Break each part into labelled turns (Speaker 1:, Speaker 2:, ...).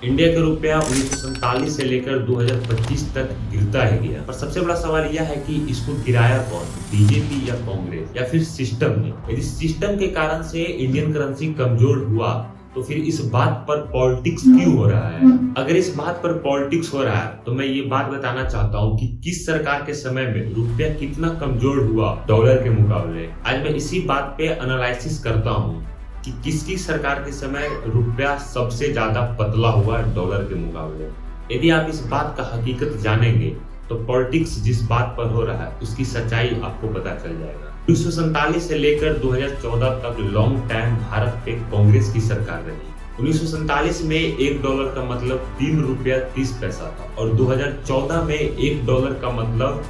Speaker 1: India का रुपया 1947 से लेकर 2025 तक गिरता है गया। पर सबसे बड़ा सवाल यह है कि इसको गिराया कौन, बीजेपी या कांग्रेस या फिर सिस्टम ने। यदि सिस्टम के कारण से इंडियन करेंसी कमजोर हुआ तो फिर इस बात पर पॉलिटिक्स क्यों हो रहा है? अगर इस बात पर पॉलिटिक्स हो रहा है तो मैं ये बात बताना चाहता हूँ कि किस सरकार के समय में रुपया कितना कमजोर हुआ डॉलर के मुकाबले। आज मैं इसी बात पे एनालिसिस करता हूँ कि किसकी सरकार के समय रुपया सबसे ज्यादा पतला हुआ डॉलर के मुकाबले। यदि आप इस बात का हकीकत जानेंगे तो पॉलिटिक्स जिस बात पर हो रहा है उसकी सच्चाई आपको पता चल जाएगा। 1947 से लेकर 2014 तक लॉन्ग टाइम भारत पे कांग्रेस की सरकार रही। 1947 में $1 का मतलब ₹3.30 था और 2014 में $1 का मतलब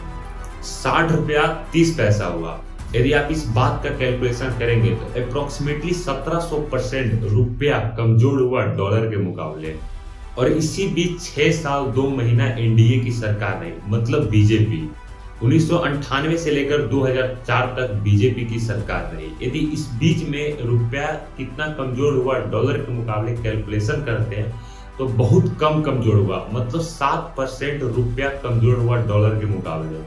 Speaker 1: ₹60.30 हुआ। यदि आप इस बात का कैलकुलेशन करेंगे तो अप्रोक्सीमेटली 1700% रुपया कमजोर हुआ डॉलर के मुकाबले। और इसी बीच 6 साल 2 महीना एनडीए की सरकार रही, मतलब बीजेपी। 1998 से लेकर 2004 तक बीजेपी की सरकार रही। यदि इस बीच में रुपया कितना कमजोर हुआ डॉलर के मुकाबले कैलकुलेशन करते हैं तो बहुत कम कमजोर हुआ, मतलब 7% रुपया कमजोर हुआ डॉलर के मुकाबले।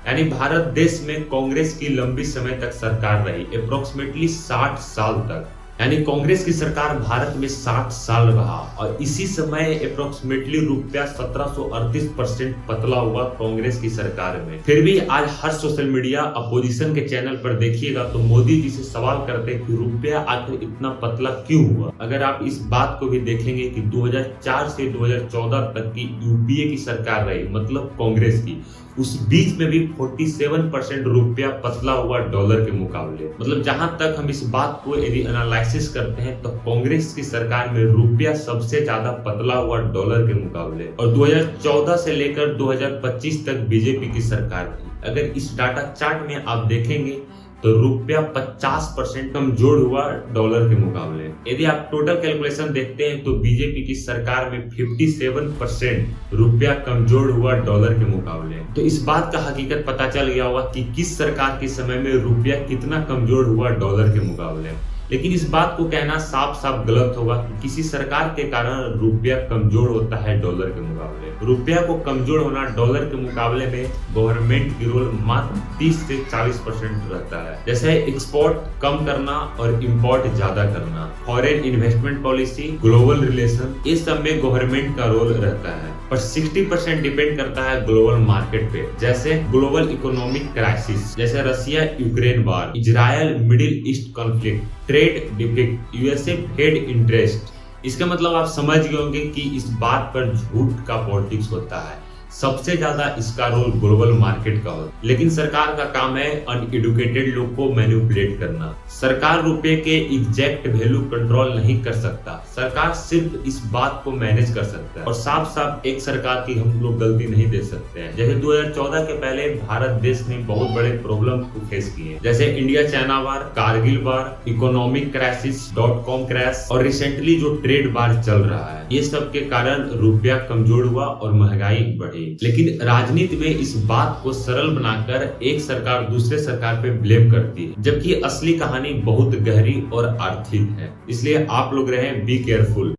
Speaker 1: यानी भारत देश में कांग्रेस की लंबी समय तक सरकार रही, अप्रोक्सीमेटली 60 साल तक। यानी कांग्रेस की सरकार भारत में 60 साल रहा और इसी समय अप्रोक्सीमेटली रुपया 1738% पतला हुआ कांग्रेस की सरकार में। फिर भी आज हर सोशल मीडिया अपोजिशन के चैनल पर देखिएगा तो मोदी जी से सवाल करते हैं कि रुपया आखिर इतना पतला क्यों हुआ। अगर आप इस बात को भी देखेंगे कि 2004 से 2014 तक की यूपीए की सरकार रही, मतलब कांग्रेस की, उस बीच में भी 47% रुपया पतला हुआ डॉलर के मुकाबले। मतलब जहां तक हम इस बात को यदि एनालिसिस करते हैं तो कांग्रेस की सरकार में रुपया सबसे ज्यादा पतला हुआ डॉलर के मुकाबले। और 2014 से लेकर 2025 तक बीजेपी की सरकार थी। अगर इस डाटा चार्ट में आप देखेंगे तो रुपया 50% कमजोर हुआ डॉलर के मुकाबले। यदि आप टोटल कैलकुलेशन देखते हैं तो बीजेपी की सरकार में 57% रुपया कमजोर हुआ डॉलर के मुकाबले। तो इस बात का हकीकत पता चल गया होगा कि किस सरकार के समय में रुपया कितना कमजोर हुआ डॉलर के मुकाबले। लेकिन इस बात को कहना साफ साफ गलत होगा कि किसी सरकार के कारण रुपया कमजोर होता है डॉलर के मुकाबले। रुपया को कमजोर होना डॉलर के मुकाबले में गवर्नमेंट की रोल मात्र 30 से 40% रहता है। जैसे एक्सपोर्ट कम करना और इंपोर्ट ज्यादा करना, foreign investment policy, global relation, इस सब में गवर्नमेंट का रोल रहता है। पर 60% डिपेंड करता है ग्लोबल मार्केट पे, जैसे ग्लोबल इकोनॉमिक क्राइसिस, जैसे Russia Ukraine war, Israel Middle East conflict, trade deficit, USA Fed interest. इसका मतलब आप समझ गए होंगे कि इस बात पर झूठ का पॉलिटिक्स होता है। सबसे ज्यादा इसका रोल ग्लोबल मार्केट का होता है। लेकिन सरकार का काम है अनएडुकेटेड लोग को मैनिपुलेट करना। सरकार रुपए के एग्जैक्ट वैल्यू कंट्रोल नहीं कर सकता, सरकार सिर्फ इस बात को मैनेज कर सकता है। और साफ साफ एक सरकार की हम लोग गलती नहीं दे सकते हैं। जैसे 2014 के पहले भारत देश ने बहुत बड़े प्रॉब्लम को फेस किए, जैसे इंडिया चाइना वार, कारगिल वार, इकोनॉमिक क्राइसिस, .com क्रैश और रिसेंटली जो ट्रेड वार चल रहा है। ये सब के कारण रुपया कमजोर हुआ और महंगाई बढ़ी। लेकिन राजनीति में इस बात को सरल बनाकर एक सरकार दूसरे सरकार पे ब्लेम करती है, जबकि असली कहानी बहुत गहरी और आर्थिक है। इसलिए आप लोग रहें बी केयरफुल।